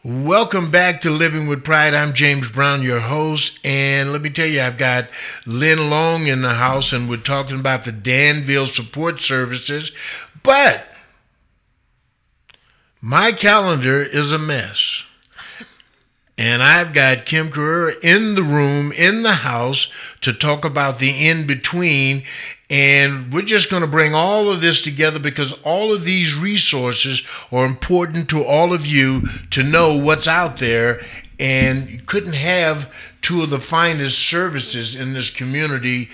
Welcome back to Living with Pride. I'm James Brown, your host. And let me tell you, I've got Lynn Long in the house, and we're talking about the Danville Support Services. But my calendar is a mess. And I've got Kim Carrera in the room, in the house, to talk about the in-between. And we're just going to bring all of this together because all of these resources are important to all of you to know what's out there. And you couldn't have two of the finest services in this community.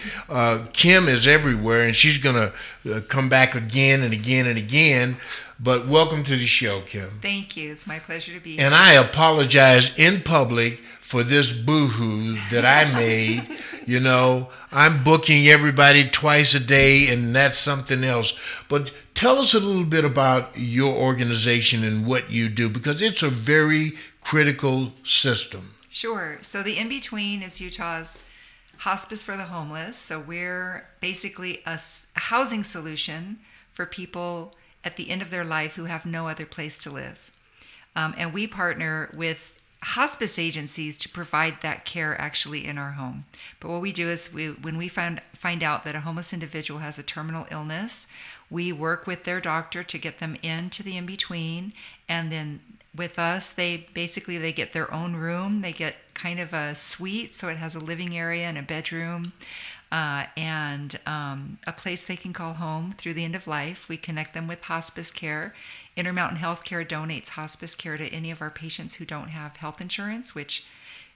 Kim is everywhere, and she's going to come back again and again and again. But welcome to the show, Kim. Thank you. It's my pleasure to be here. And I apologize in public for this boo-hoo that I made. You know, I'm booking everybody twice a day, and that's something else. But tell us a little bit about your organization and what you do, because it's a very critical system. Sure. So the In-Between is Utah's Hospice for the Homeless. So we're basically a housing solution for people at the end of their life who have no other place to live. And we partner with hospice agencies to provide that care actually in our home. But what we do is when we find out that a homeless individual has a terminal illness, we work with their doctor to get them into the In-Between. And then with us, they get their own room. They get kind of a suite, so it has a living area and a bedroom. And a place they can call home through the end of life. We connect them with hospice care. Intermountain Healthcare donates hospice care to any of our patients who don't have health insurance, which,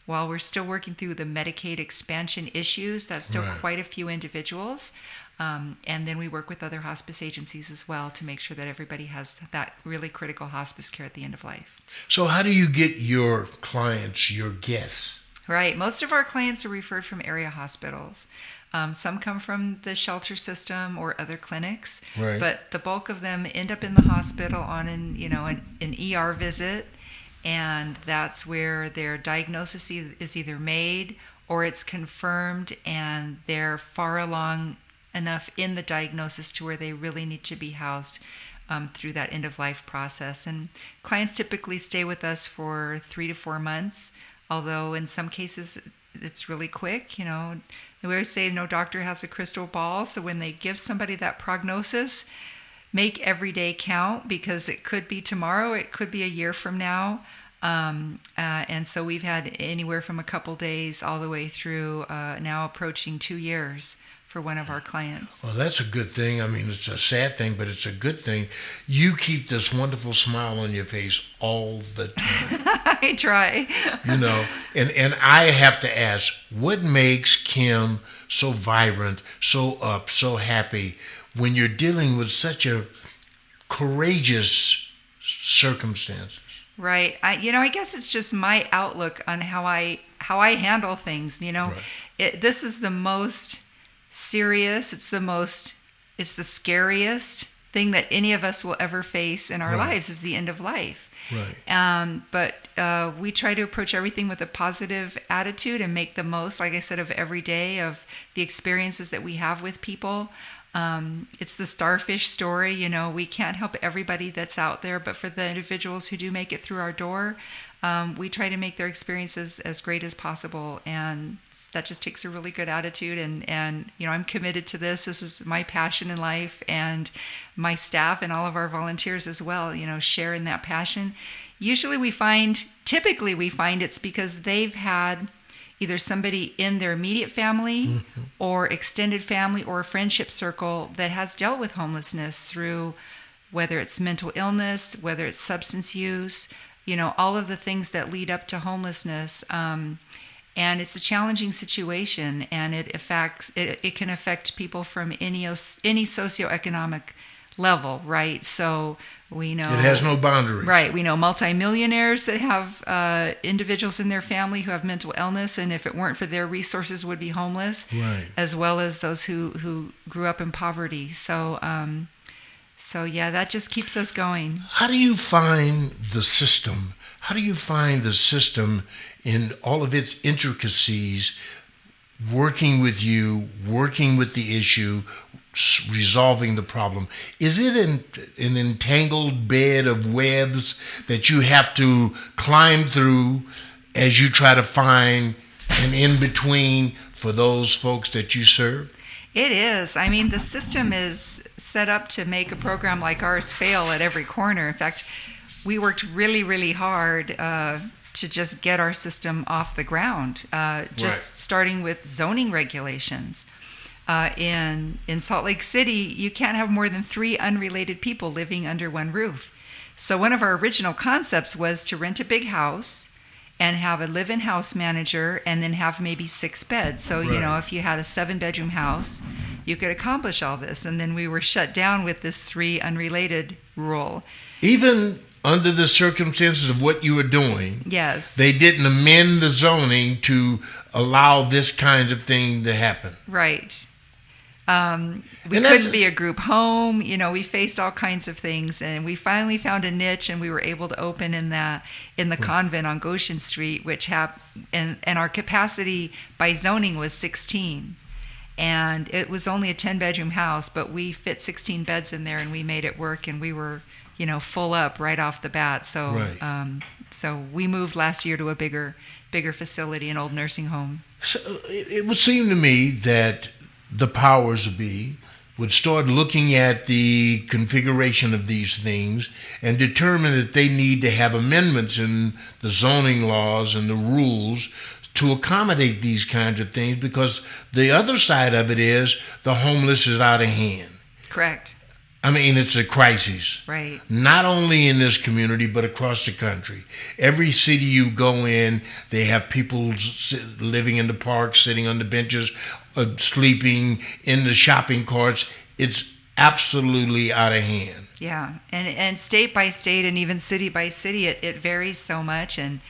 while we're still working through the Medicaid expansion issues, that's still quite a few individuals. And then we work with other hospice agencies as well to make sure that everybody has that really critical hospice care at the end of life. So how do you get your clients, your guests? Right. Most of our clients are referred from area hospitals. Some come from the shelter system or other clinics, but the bulk of them end up in the hospital on an ER visit, and that's where their diagnosis is either made or it's confirmed, and they're far along enough in the diagnosis to where they really need to be housed through that end-of-life process. And clients typically stay with us for 3 to 4 months, although in some cases it's really quick. We always say no doctor has a crystal ball, so when they give somebody that prognosis, make every day count, because it could be tomorrow, it could be a year from now. And so we've had anywhere from a couple days all the way through now approaching 2 years for one of our clients. Well, that's a good thing. I mean, it's a sad thing, but it's a good thing. You keep this wonderful smile on your face all the time. I try. And I have to ask, what makes Kim so vibrant, so up, so happy when you're dealing with such a courageous circumstances? Right. I guess it's just my outlook on how I handle things. This is the most serious, it's the scariest thing that any of us will ever face in our lives, is the end of life. But we try to approach everything with a positive attitude and make the most, like I said, of every day, of the experiences that we have with people. It's the starfish story. We can't help everybody that's out there, but for the individuals who do make it through our door, we try to make their experiences as great as possible, and that just takes a really good attitude. And I'm committed to this. This is my passion in life, and my staff and all of our volunteers as well, share in that passion. Typically we find it's because they've had either somebody in their immediate family or extended family or a friendship circle that has dealt with homelessness through, whether it's mental illness, whether it's substance use, all of the things that lead up to homelessness. And it's a challenging situation, and it can affect people from any socioeconomic level, right? So we know it has no boundaries. Right. We know multimillionaires that have individuals in their family who have mental illness, and if it weren't for their resources, would be homeless. Right. As well as those who grew up in poverty. So yeah, that just keeps us going. How do you find the system? How do you find the system in all of its intricacies, working with you, working with the issue, resolving the problem? Is it an entangled bed of webs that you have to climb through as you try to find an in-between for those folks that you serve? It is. I mean, the system is set up to make a program like ours fail at every corner. In fact, we worked really, really hard to just get our system off the ground, starting with zoning regulations. In Salt Lake City, you can't have more than 3 unrelated people living under one roof. So one of our original concepts was to rent a big house and have a live-in house manager and then have maybe 6 beds. So, you know, if you had a 7-bedroom house, you could accomplish all this. And then we were shut down with this 3 unrelated rule. Even under the circumstances of what you were doing, yes, they didn't amend the zoning to allow this kind of thing to happen. Right. We couldn't be a group home. You know, we faced all kinds of things, and we finally found a niche, and we were able to open in the convent on Goshen Street, and our capacity by zoning was 16, and it was only a 10-bedroom house, but we fit 16 beds in there, and we made it work, and we were, you know, full up right off the bat. So, so we moved last year to a bigger facility, an old nursing home. So it would seem to me that the powers that be would start looking at the configuration of these things and determine that they need to have amendments in the zoning laws and the rules to accommodate these kinds of things, because the other side of it is the homeless is out of hand. Correct. I mean, it's a crisis. Right. Not only in this community, but across the country. Every city you go in, they have people living in the parks, sitting on the benches, sleeping in the shopping carts. It's absolutely out of hand. Yeah, and state by state and even city by city, it varies so much. And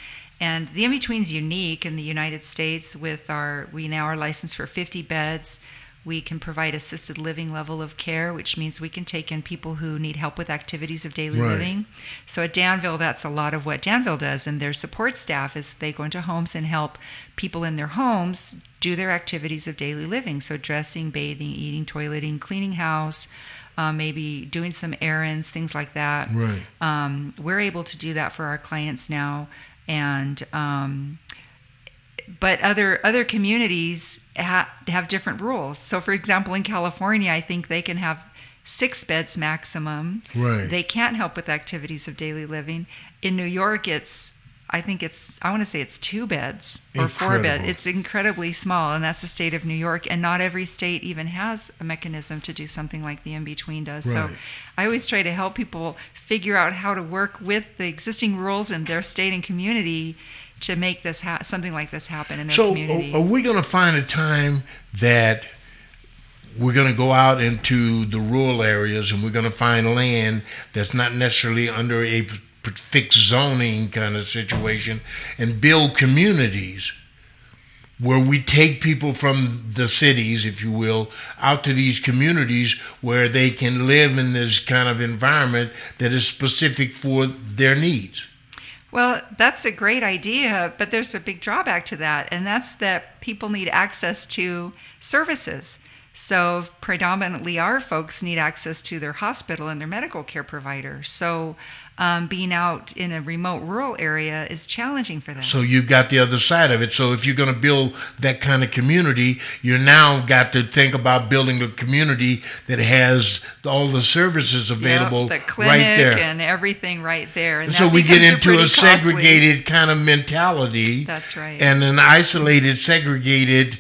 the in-between's unique in the United States. We now are licensed for 50 beds. We can provide assisted living level of care, which means we can take in people who need help with activities of daily living. So at Danville, that's a lot of what Danville does. And their support staff is they go into homes and help people in their homes do their activities of daily living. So dressing, bathing, eating, toileting, cleaning house, maybe doing some errands, things like that. Right. We're able to do that for our clients now. And but other communities have different rules. So, for example, in California, I think they can have 6 beds maximum. Right. They can't help with activities of daily living. In New York, I want to say it's 2 beds or 4 beds. It's incredibly small, and that's the state of New York. And not every state even has a mechanism to do something like the In-Between does. Right. So I always try to help people figure out how to work with the existing rules in their state and community to make this something like this happen in their community. So are we going to find a time that we're going to go out into the rural areas and we're going to find land that's not necessarily under a fixed zoning kind of situation and build communities where we take people from the cities, if you will, out to these communities where they can live in this kind of environment that is specific for their needs? Well, that's a great idea, but there's a big drawback to that, and that's that people need access to services. So predominantly our folks need access to their hospital and their medical care provider. So being out in a remote rural area is challenging for them. So you've got the other side of it. So if you're going to build that kind of community, you now got to think about building a community that has all the services available the clinic right there. And everything right there. And so we get into a segregated kind of mentality. That's right. And an isolated, segregated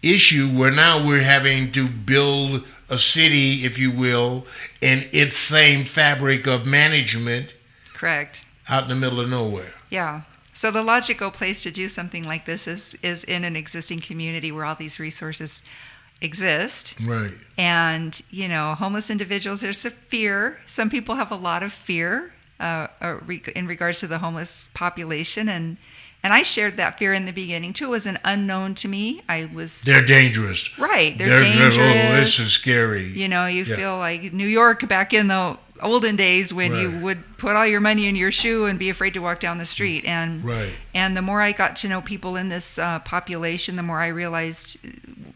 issue where now we're having to build a city, if you will, and its same fabric of management. Correct. Out in the middle of nowhere. Yeah. So the logical place to do something like this is in an existing community where all these resources exist. Right. And, homeless individuals, there's a fear. Some people have a lot of fear in regards to the homeless population. And I shared that fear in the beginning, too. It was an unknown to me. They're dangerous. Right. They're dangerous. This is scary. You feel like New York back in the olden days when you would put all your money in your shoe and be afraid to walk down the street. And the more I got to know people in this population, the more I realized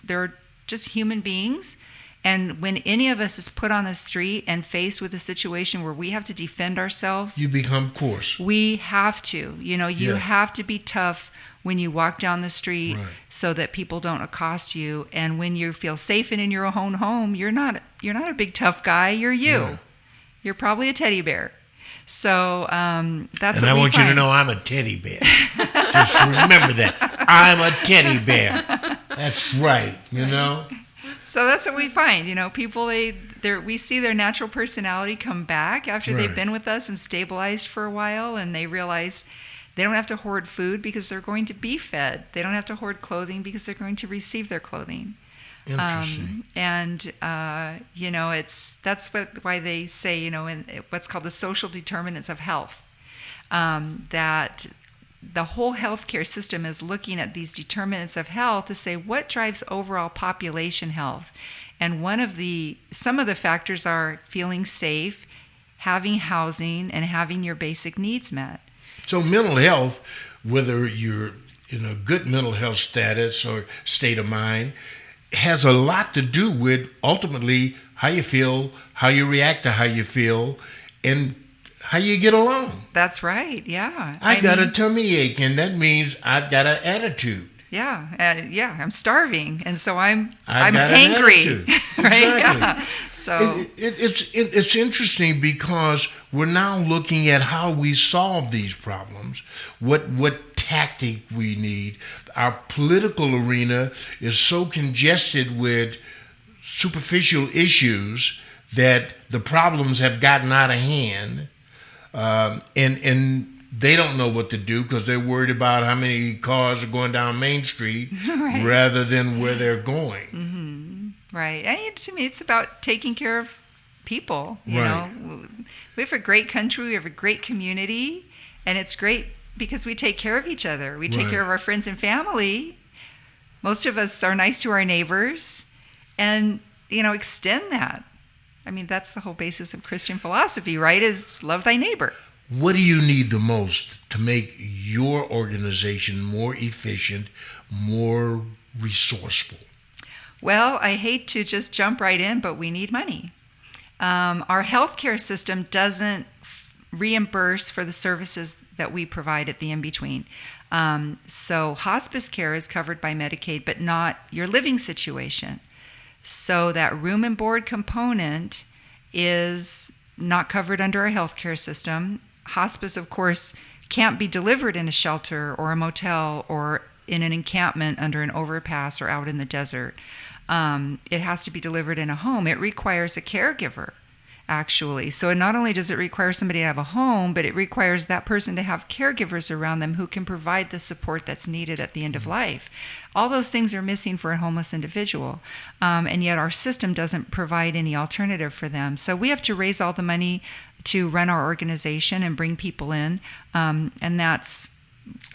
they're just human beings. And when any of us is put on the street and faced with a situation where we have to defend ourselves, You become coarse. we have to. You Yeah. have to be tough when you walk down the street Right. so that people don't accost you. And when you feel safe and in your own home, you're not a big tough guy. You're you. No. You're probably a teddy bear. So that's And what I we want you to find. know I'm a teddy bear. Just remember that. I'm a teddy bear. That's right, you know? So that's what we find. People we see their natural personality come back after they've Right. been with us and stabilized for a while, and they realize they don't have to hoard food because they're going to be fed. They don't have to hoard clothing because they're going to receive their clothing. Interesting. That's why they say, in what's called the social determinants of health, that the whole healthcare system is looking at these determinants of health to say what drives overall population health. And some of the factors are feeling safe, having housing, and having your basic needs met. So mental health, whether you're in a good mental health status or state of mind, has a lot to do with ultimately how you feel, how you react to how you feel, and how you get along. That's right. Yeah. I got a tummy ache, and that means I've got an attitude. Yeah. I'm starving, and so I'm I've got an angry. attitude. Right? Exactly. Yeah. So It's interesting because we're now looking at how we solve these problems, what tactic we need. Our political arena is so congested with superficial issues that the problems have gotten out of hand, and they don't know what to do because they're worried about how many cars are going down Main Street Right. rather than where they're going. Mm-hmm. Right. And to me, it's about taking care of people. You Right. know, we have a great country, we have a great community, and it's great because we take care of each other. We take Right. care of our friends and family. Most of us are nice to our neighbors, and extend that. I mean, that's the whole basis of Christian philosophy, right? Is love thy neighbor. What do you need the most to make your organization more efficient, more resourceful? Well, I hate to just jump right in, but we need money. Our healthcare system doesn't reimburse for the services that we provide at the in-between. So hospice care is covered by Medicaid, but not your living situation. So that room and board component is not covered under our healthcare system. Hospice, of course, can't be delivered in a shelter or a motel or in an encampment under an overpass or out in the desert. It has to be delivered in a home. It requires a caregiver, actually. So not only does it require somebody to have a home, but it requires that person to have caregivers around them who can provide the support that's needed at the end of life. All those things are missing for a homeless individual, and yet our system doesn't provide any alternative for them. So we have to raise all the money to run our organization and bring people in, and that's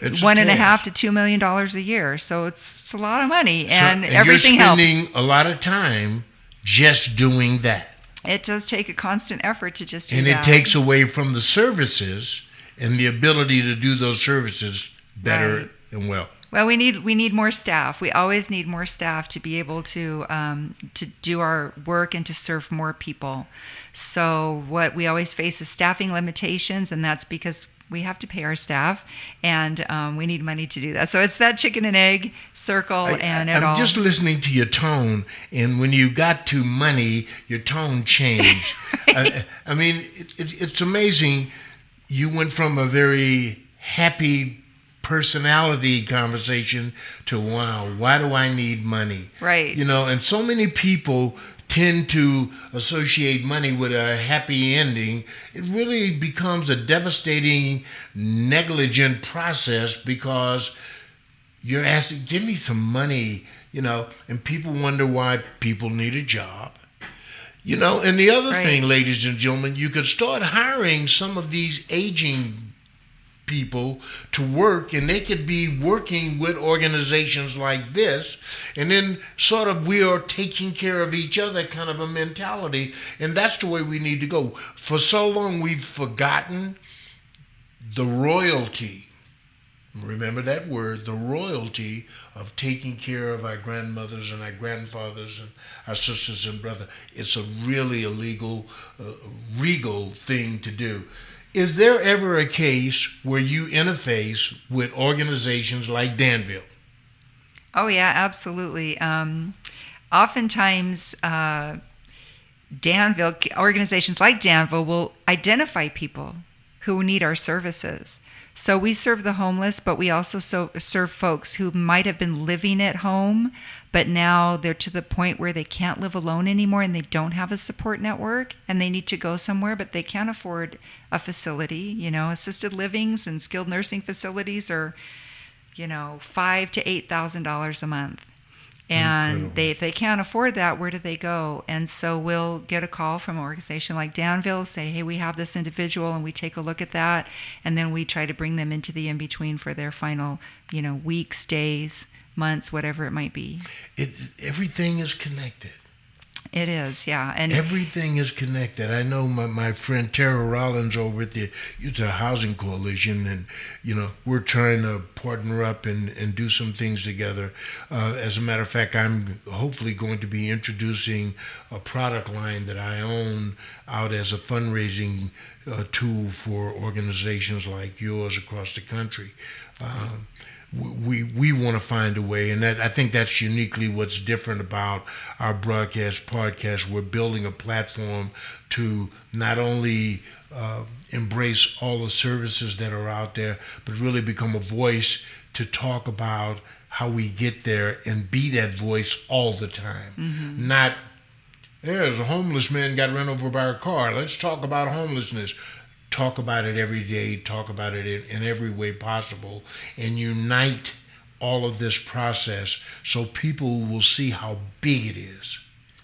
It's $1.5 to $2 million a year. So it's a lot of money, and everything you're helps. spending a lot of time just doing that. It does take a constant effort to just do And that. it takes away from the services and the ability to do those services better Right. and well. Well, we need more staff. We always need more staff to be able to do our work and to serve more people. So what we always face is staffing limitations, and that's because we have to pay our staff, and we need money to do that. So it's that chicken and egg circle, I'm just listening to your tone, and when you got to money, your tone changed. I mean, it's amazing. You went from a very happy personality conversation to, wow, why do I need money? Right. You know, and so many people tend to associate money with a happy ending. It really becomes a devastating, negligent process because you're asking, give me some money, you know, and people wonder why people need a job. You know, and the other Right. thing, ladies and gentlemen, you could start hiring some of these aging people to work, and they could be working with organizations like this, and then sort of we are taking care of each other kind of a mentality, and that's the way we need to go. For so long we've forgotten the royalty remember that word, the royalty of taking care of our grandmothers and our grandfathers and our sisters and brothers. It's a really a regal thing to do. Is there ever a case where you interface with organizations like Danville? Oh, yeah, absolutely. Oftentimes, Danville, organizations like Danville will identify people who need our services. So we serve the homeless, but we also serve folks who might have been living at home, but now they're to the point where they can't live alone anymore and they don't have a support network and they need to go somewhere, but they can't afford a facility. Assisted livings and skilled nursing facilities are, $5,000 to $8,000 a month. And if they can't afford that, where do they go? And so we'll get a call from an organization like Danville, say, hey, we have this individual, and we take a look at that. And then we try to bring them into the in-between for their final, weeks, days, months, whatever it might be. Everything is connected. It is, yeah. And everything is connected. I know my friend Tara Rollins over at the Utah Housing Coalition, and we're trying to partner up and do some things together. As a matter of fact, I'm hopefully going to be introducing a product line that I own out as a fundraising tool for organizations like yours across the country. We want to find a way, and I think that's uniquely what's different about our broadcast podcast. We're building a platform to not only embrace all the services that are out there, but really become a voice to talk about how we get there and be that voice all the time. Mm-hmm. Not, there's a homeless man got run over by a car. Let's talk about homelessness. Talk about it every day, talk about it in every way possible, and unite all of this process so people will see how big it is.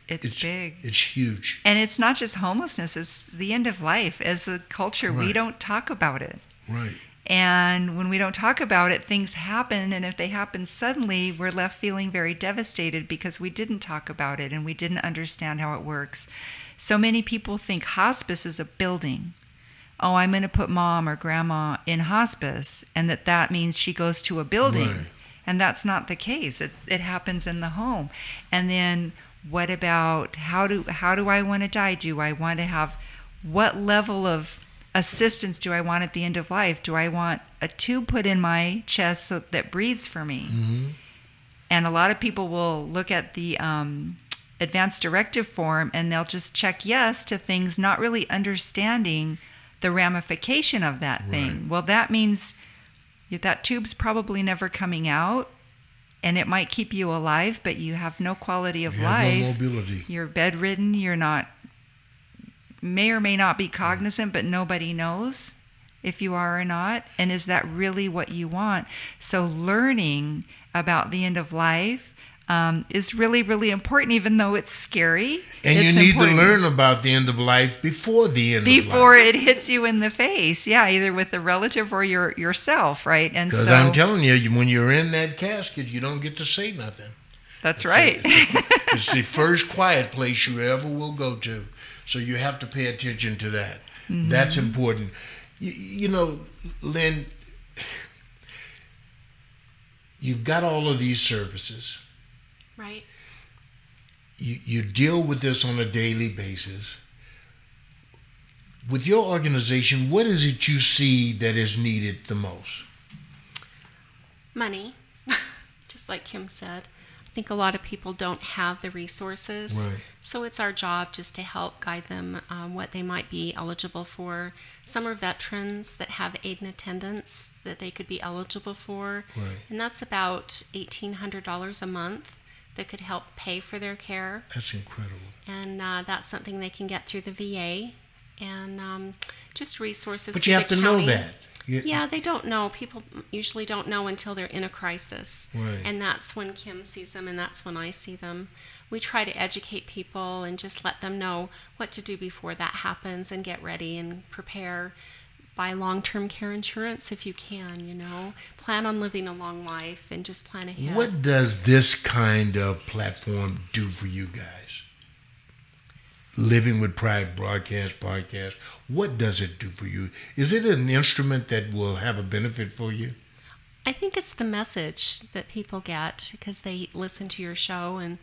It's big. It's huge. And it's not just homelessness, it's the end of life. As a culture, we don't talk about it. Right. And when we don't talk about it, things happen, and if they happen suddenly, we're left feeling very devastated because we didn't talk about it and we didn't understand how it works. So many people think hospice is a building. Oh, I'm going to put mom or grandma in hospice, and that means she goes to a building. Right. And that's not the case. It happens in the home. And then what about how do I want to die? Do I want to have, what level of assistance do I want at the end of life? Do I want a tube put in my chest that breathes for me? Mm-hmm. And a lot of people will look at the advanced directive form and they'll just check yes to things, not really understanding the ramification of that thing. Right. Well, that means that tube's probably never coming out, and it might keep you alive, but you have no quality of life. No mobility. You're bedridden. You're not, may or may not be cognizant, but nobody knows if you are or not. And is that really what you want? So learning about the end of life is really, really important, even though it's scary. And it's you need important. to learn about the end of life before the end of life. Before it hits you in the face. Yeah, either with a relative or yourself, right? And because I'm telling you, when you're in that casket, you don't get to say nothing. That's right. It's the first quiet place you ever will go to. So you have to pay attention to that. Mm-hmm. That's important. Lynn, you've got all of these services. Right. You deal with this on a daily basis. With your organization, what is it you see that is needed the most? Money. Just like Kim said. I think a lot of people don't have the resources. Right. So it's our job just to help guide them what they might be eligible for. Some are veterans that have aid and attendance that they could be eligible for. Right. And that's about $1,800 a month that could help pay for their care. That's incredible. And that's something they can get through the VA. And just resources. But you have to know that. Yeah, they don't know. People usually don't know until they're in a crisis. Right. And that's when Kim sees them, and that's when I see them. We try to educate people and just let them know what to do before that happens and get ready and prepare. Buy long-term care insurance if you can, Plan on living a long life and just plan ahead. What does this kind of platform do for you guys? Living with Pride broadcast, podcast, what does it do for you? Is it an instrument that will have a benefit for you? I think it's the message that people get because they listen to your show and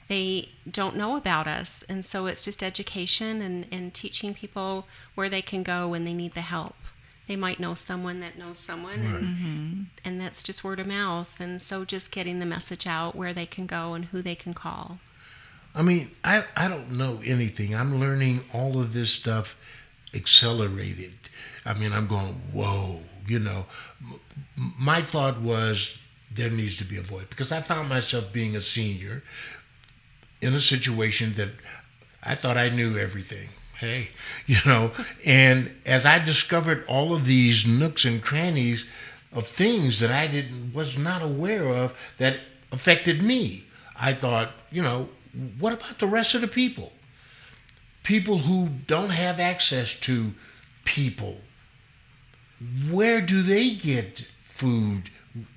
they don't know about us. And so it's just education and teaching people where they can go when they need the help. They might know someone that knows someone, Right. and that's just word of mouth. And so just getting the message out where they can go and who they can call. I mean, I don't know anything. I'm learning all of this stuff accelerated. I mean, I'm going, whoa, you know. My thought was there needs to be a voice because I found myself being a senior in a situation that I thought I knew everything. Hey, you know, and as I discovered all of these nooks and crannies of things that I was not aware of that affected me, I thought, you know, what about the rest of the people? People who don't have access to people. Where do they get food?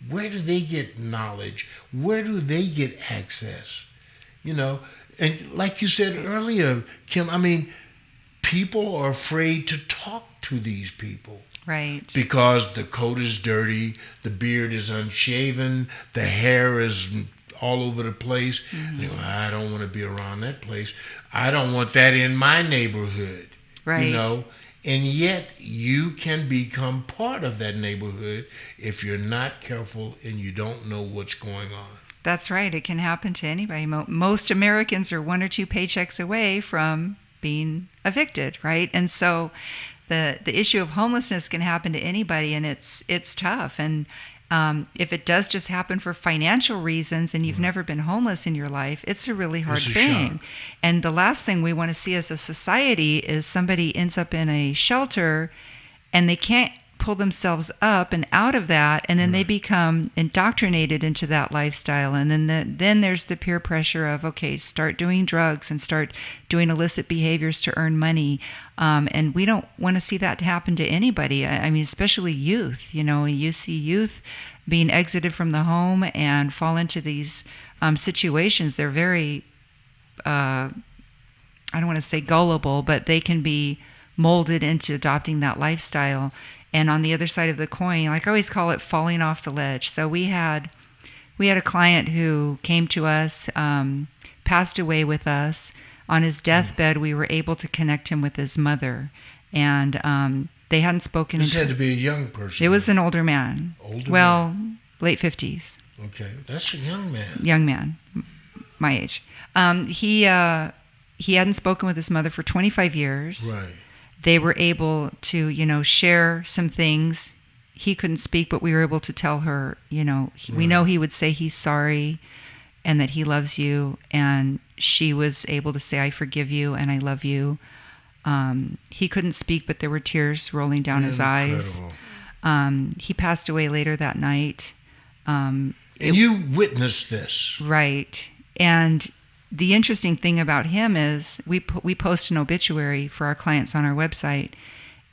Where do they get knowledge? Where do they get access? You know, and like you said earlier, Kim, I mean, people are afraid to talk to these people. Right. Because the coat is dirty, the beard is unshaven, the hair is all over the place. You know, I don't want to be around that place. I don't want that in my neighborhood. Right. You know, and yet you can become part of that neighborhood if you're not careful and you don't know what's going on. That's right. It can happen to anybody. Most Americans are 1 or 2 paychecks away from being evicted, right? And so the issue of homelessness can happen to anybody, and it's tough. And if it does just happen for financial reasons and you've never been homeless in your life, it's a really hard It's a thing. shock. And the last thing we want to see as a society is somebody ends up in a shelter and they can't pull themselves up and out of that, and then they become indoctrinated into that lifestyle, and then there's the peer pressure of, okay, start doing drugs and start doing illicit behaviors to earn money, and we don't want to see that happen to anybody. I mean, especially youth. You know, you see youth being exited from the home and fall into these situations. They're very I don't want to say gullible, but they can be molded into adopting that lifestyle. And on the other side of the coin, like I always call it, falling off the ledge. So we had a client who came to us, passed away with us. On his deathbed, we were able to connect him with his mother, and they hadn't spoken. This had to be a young person. It was an older man. Late 50s. Okay, that's a young man. Young man, my age. He hadn't spoken with his mother for 25 years. Right. They were able to, you know, share some things. He couldn't speak, but we were able to tell her, you know, we know he would say he's sorry and that he loves you. And she was able to say, I forgive you and I love you. He couldn't speak, but there were tears rolling down his eyes. He passed away later that night. And you witnessed this. Right. And the interesting thing about him is we post an obituary for our clients on our website,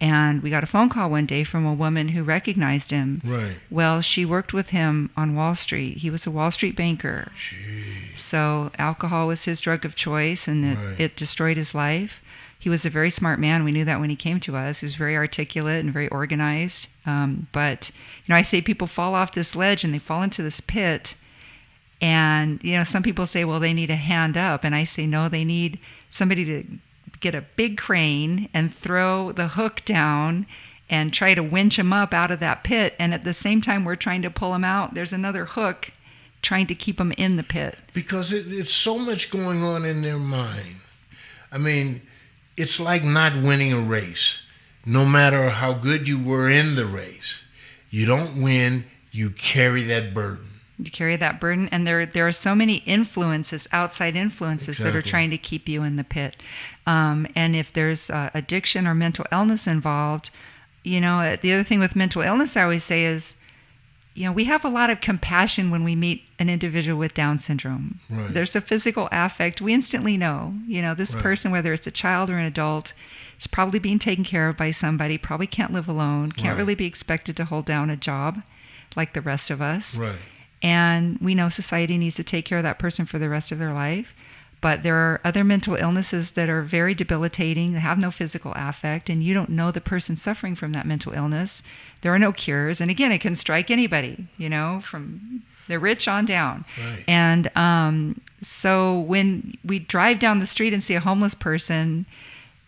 and we got a phone call one day from a woman who recognized him. Right. Well, she worked with him on Wall Street. He was a Wall Street banker. Jeez. So alcohol was his drug of choice, and it destroyed his life. He was a very smart man. We knew that when he came to us. He was very articulate and very organized. But, you know, I say people fall off this ledge and they fall into this pit. And, you know, some people say, well, they need a hand up. And I say, no, they need somebody to get a big crane and throw the hook down and try to winch them up out of that pit. And at the same time we're trying to pull them out, there's another hook trying to keep them in the pit. Because it's so much going on in their mind. I mean, it's like not winning a race. No matter how good you were in the race, you don't win, you carry that burden. You carry that burden, and there are so many influences, outside influences, that are Exactly. trying to keep you in the pit. And if there's addiction or mental illness involved, you know, the other thing with mental illness I always say is, you know, we have a lot of compassion when we meet an individual with Down syndrome. Right. There's a physical affect. We instantly know, you know, this Right. person, whether it's a child or an adult, is probably being taken care of by somebody, probably can't live alone, can't Right. really be expected to hold down a job like the rest of us. Right. And we know society needs to take care of that person for the rest of their life. But there are other mental illnesses that are very debilitating, that have no physical affect, and you don't know the person suffering from that mental illness. There are no cures. And again, it can strike anybody, from the rich on down. Right. And so when we drive down the street and see a homeless person,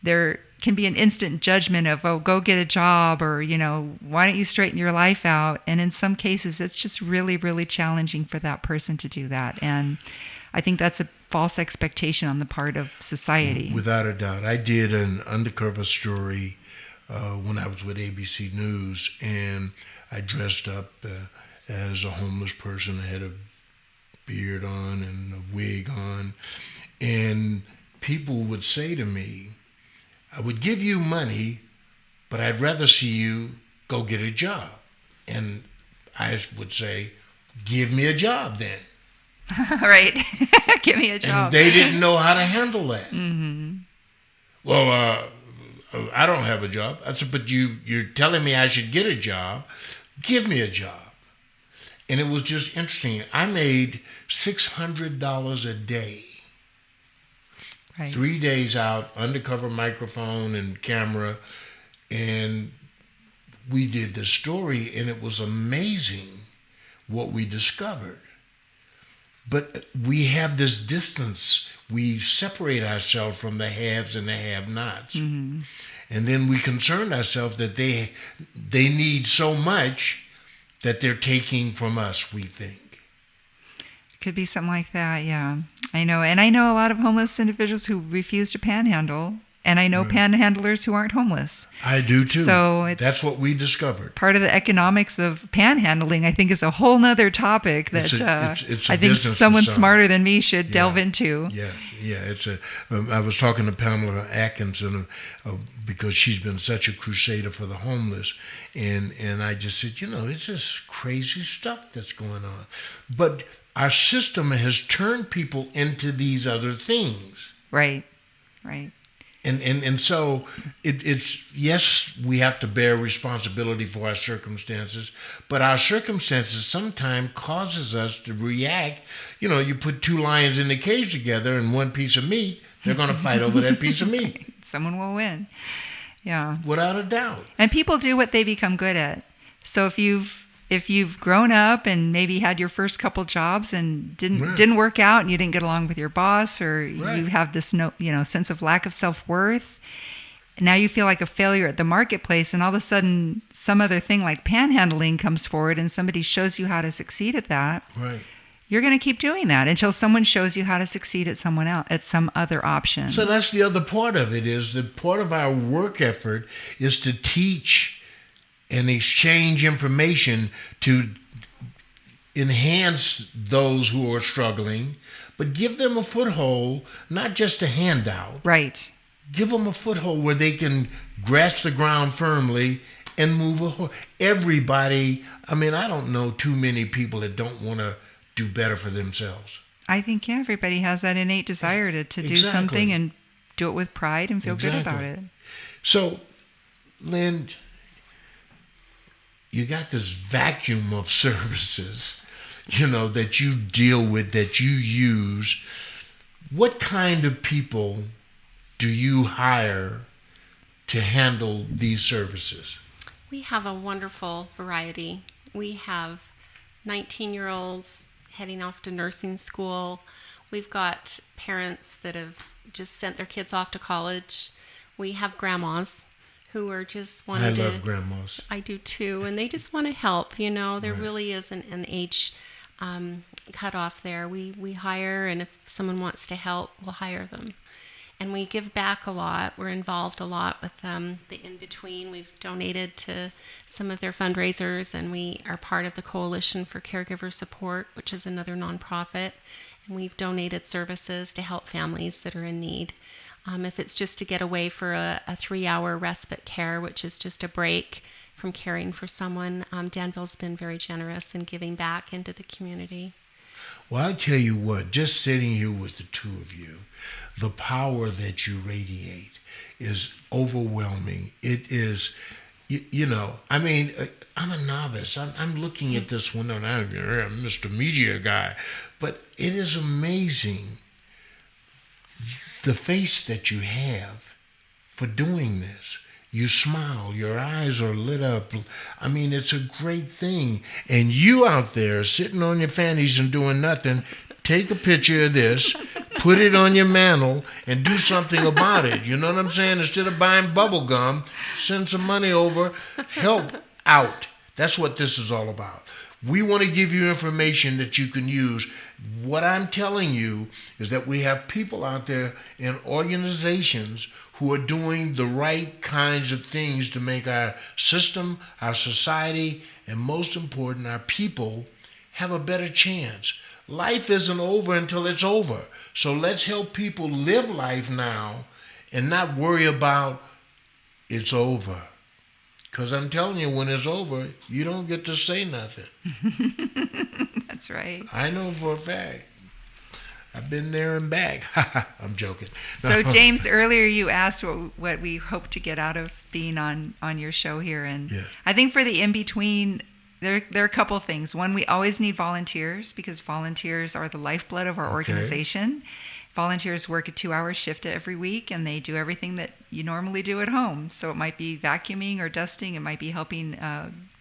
there can be an instant judgment of, oh, go get a job, or, why don't you straighten your life out? And in some cases, it's just really, really challenging for that person to do that. And I think that's a false expectation on the part of society. Without a doubt. I did an undercover story when I was with ABC News, and I dressed up as a homeless person. I had a beard on and a wig on, and people would say to me, I would give you money, but I'd rather see you go get a job. And I would say, give me a job then. Right. Give me a job. And they didn't know how to handle that. Mm-hmm. Well, I don't have a job. I said, but you're telling me I should get a job. Give me a job. And it was just interesting. I made $600 a day. Right. 3 days out, undercover microphone and camera. And we did the story, and it was amazing what we discovered. But we have this distance. We separate ourselves from the haves and the have-nots. Mm-hmm. And then we concern ourselves that they need so much that they're taking from us, we think. Could be something like that, yeah. I know. And I know a lot of homeless individuals who refuse to panhandle. And I know panhandlers who aren't homeless. I do too. So that's what we discovered. Part of the economics of panhandling, I think, is a whole nother topic that it's I think someone smarter than me should delve into. Yeah. I was talking to Pamela Atkinson because she's been such a crusader for the homeless, and I just said, it's just crazy stuff that's going on, but our system has turned people into these other things. Right. And so it's, yes, we have to bear responsibility for our circumstances, but our circumstances sometimes causes us to react. You put two lions in the cage together and one piece of meat, they're going to fight over that piece of meat. Someone will win. Yeah. Without a doubt. And people do what they become good at. So if you've grown up and maybe had your first couple jobs and didn't work out, and you didn't get along with your boss, or you have this sense of lack of self-worth, and now you feel like a failure at the marketplace, and all of a sudden some other thing like panhandling comes forward and somebody shows you how to succeed at that. Right. You're going to keep doing that until someone shows you how to succeed at someone else, at some other option. So that's the other part of it, is that part of our work effort is to teach and exchange information to enhance those who are struggling, but give them a foothold, not just a handout. Right. Give them a foothold where they can grasp the ground firmly and move. Everybody, I don't know too many people that don't want to do better for themselves. I think, everybody has that innate desire to do something and do it with pride and feel good about it. So, Lynn, you got this vacuum of services, that you deal with, that you use. What kind of people do you hire to handle these services? We have a wonderful variety. We have 19-year-olds heading off to nursing school. We've got parents that have just sent their kids off to college. We have grandmas who are just wanting to... I love grandmas. I do too. And they just want to help. There really isn't an age cutoff there. We hire, and if someone wants to help, we'll hire them. And we give back a lot. We're involved a lot with the In-Between. We've donated to some of their fundraisers, and we are part of the Coalition for Caregiver Support, which is another nonprofit. And we've donated services to help families that are in need. If it's just to get away for a 3-hour respite care, which is just a break from caring for someone, Danville's been very generous in giving back into the community. Well, I tell you what, just sitting here with the two of you, the power that you radiate is overwhelming. It is, I'm a novice. I'm looking at this one, and I'm Mr. Media guy, but it is amazing the face that you have for doing this. You smile, your eyes are lit up. I mean, it's a great thing. And you out there sitting on your fannies and doing nothing, take a picture of this, put it on your mantle, and do something about it. You know what I'm saying? Instead of buying bubble gum, send some money over, help out. That's what this is all about. We want to give you information that you can use. What I'm telling you is that we have people out there in organizations who are doing the right kinds of things to make our system, our society, and most important, our people have a better chance. Life isn't over until it's over. So let's help people live life now and not worry about it's over. Because I'm telling you, when it's over, you don't get to say nothing. That's right. I know for a fact. I've been there and back. I'm joking. So, James, earlier you asked what we hope to get out of being on your show here. And Yeah. I think for the in-between, there are a couple things. One, we always need volunteers because volunteers are the lifeblood of our organization. Volunteers work a 2-hour shift every week, and they do everything that you normally do at home. So it might be vacuuming or dusting. It might be helping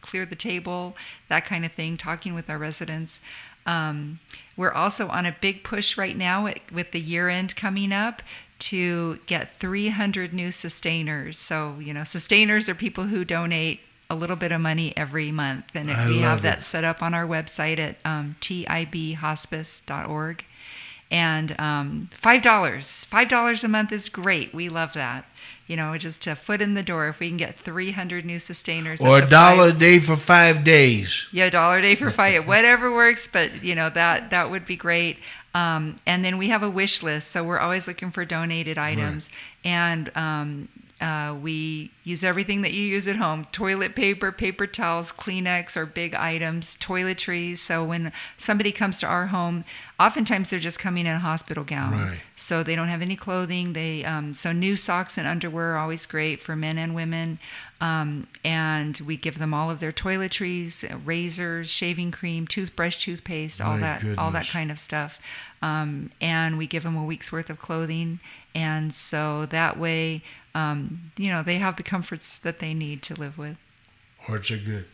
clear the table, that kind of thing, talking with our residents. We're also on a big push right now with the year end coming up to get 300 new sustainers. So, sustainers are people who donate a little bit of money every month. And we have that set up on our website at tibhospice.org. And $5 a month is great. We love that. Just a foot in the door. If we can get 300 new sustainers. Or $1 a day for 5 days. Yeah, $1 a day for 5. Whatever works, but that would be great. And then we have a wish list, so we're always looking for donated items. Right. And we use everything that you use at home: toilet paper, paper towels, Kleenex are big items, toiletries. So when somebody comes to our home, oftentimes they're just coming in a hospital gown. Right. So they don't have any clothing. So new socks and underwear are always great for men and women. And we give them all of their toiletries, razors, shaving cream, toothbrush, toothpaste, all that kind of stuff. And we give them a week's worth of clothing. And so that way, they have the comforts that they need to live with. Hearts are good.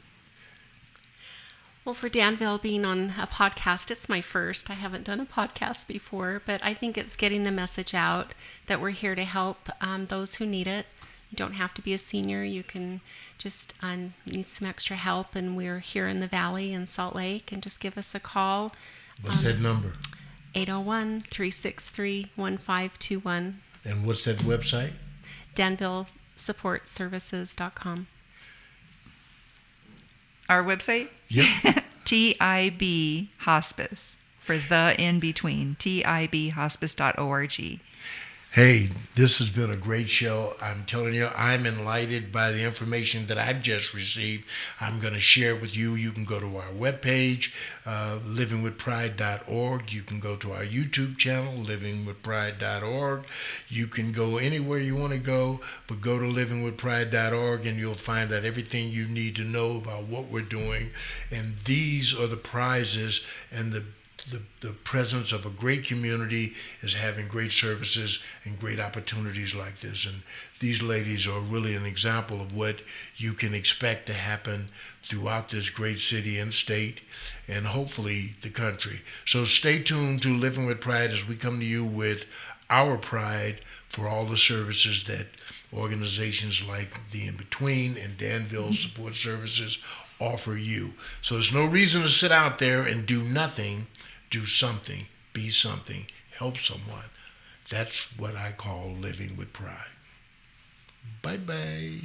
Well, for Danville being on a podcast, it's my first. I haven't done a podcast before, but I think it's getting the message out that we're here to help those who need it. You don't have to be a senior. You can just need some extra help, and we're here in the Valley in Salt Lake, and just give us a call. What's that number? 801-363-1521. And what's that website? DanvilleSupportServices.com. Our website? Yep. TIB Hospice, for the in between, tibhospice.org. Hey, this has been a great show. I'm telling you, I'm enlightened by the information that I've just received. I'm going to share it with you. You can go to our webpage, livingwithpride.org. You can go to our YouTube channel, livingwithpride.org. You can go anywhere you want to go, but go to livingwithpride.org, and you'll find out everything you need to know about what we're doing. And these are the prizes, and the presence of a great community is having great services and great opportunities like this. And these ladies are really an example of what you can expect to happen throughout this great city and state, and hopefully the country. So stay tuned to Living with Pride as we come to you with our pride for all the services that organizations like the In-Between and Danville Support Services offer you. So there's no reason to sit out there and do nothing. Do something, be something, help someone. That's what I call living with pride. Bye-bye.